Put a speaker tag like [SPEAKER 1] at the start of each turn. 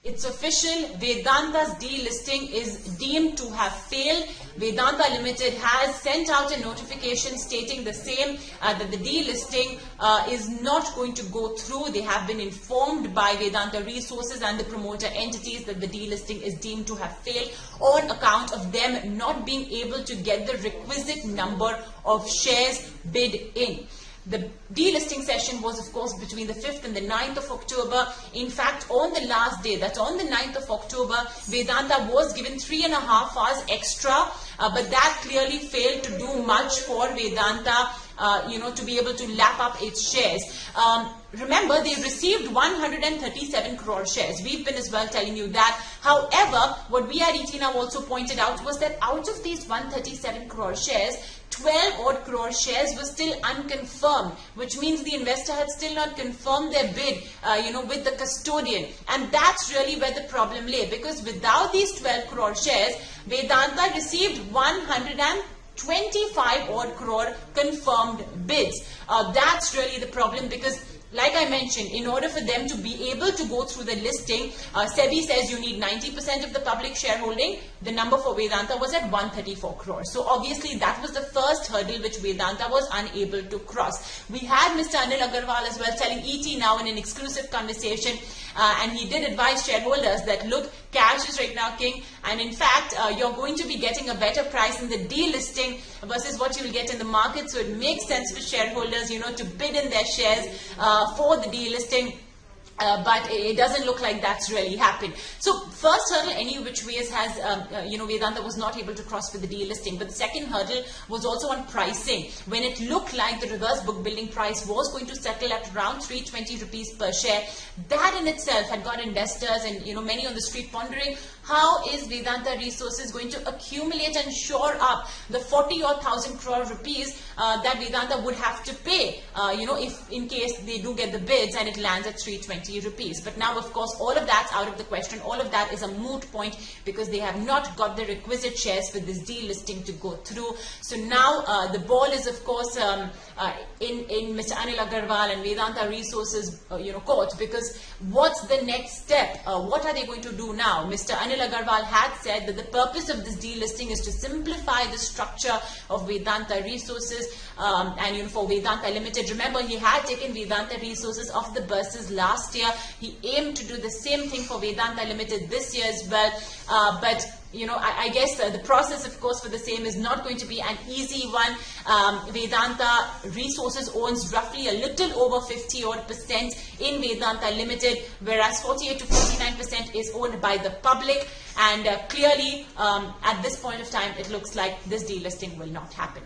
[SPEAKER 1] It's official, Vedanta's delisting is deemed to have failed. Vedanta Limited has sent out a notification stating the same, that the delisting is not going to go through. They have been informed by Vedanta Resources and the promoter entities that the delisting is deemed to have failed on account of them not being able to get the requisite number of shares bid in. The delisting session was, of course, between the 5th and the 9th of October. In fact, on the last day, that's on the 9th of October, Vedanta was given 3.5 hours extra, but that clearly failed to do much for Vedanta, to be able to lap up its shares. Remember, they received 137 crore shares. We've been as well telling you that. However, what we at ET Now also pointed out was that out of these 137 crore shares, 12 odd crore shares were still unconfirmed, which means the investor had still not confirmed their bid, with the custodian. And that's really where the problem lay, because without these 12 crore shares, Vedanta received 125 odd crore confirmed bids. That's really the problem, because like I mentioned, in order for them to be able to go through the listing, SEBI says you need 90% of the public shareholding. The number for Vedanta was at 134 crores. So obviously that was the first hurdle which Vedanta was unable to cross. We had Mr. Anil Agarwal as well telling ET Now in an exclusive conversation, and he did advise shareholders that look, cash is right now king, and in fact you're going to be getting a better price in the delisting versus what you'll get in the market. So it makes sense for shareholders, to bid in their shares for the delisting. But it doesn't look like that's really happened. So first hurdle, any which ways, has Vedanta was not able to cross for the delisting. But the second hurdle was also on pricing, when it looked like the reverse book building price was going to settle at around 320 rupees per share. That in itself had got investors and many on the street pondering, how is Vedanta Resources going to accumulate and shore up the 40,000 crore rupees that Vedanta would have to pay, if in case they do get the bids and it lands at 320 rupees. But now, of course, all of that's out of the question. All of that is a moot point because they have not got the requisite shares for this delisting to go through. So now the ball is, of course, in Mr. Anil Agarwal and Vedanta Resources, court, because what's the next step? What are they going to do now? Mr. Anil Agarwal had said that the purpose of this delisting is to simplify the structure of Vedanta Resources and for Vedanta Limited. Remember, he had taken Vedanta Resources off the buses last year. He aimed to do the same thing for Vedanta Limited this year as well. But I guess the process, of course, for the same is not going to be an easy one. Vedanta Resources owns roughly a little over 50% in Vedanta Limited, whereas 48 to 49% is owned by the public. And clearly, at this point of time, it looks like this delisting will not happen.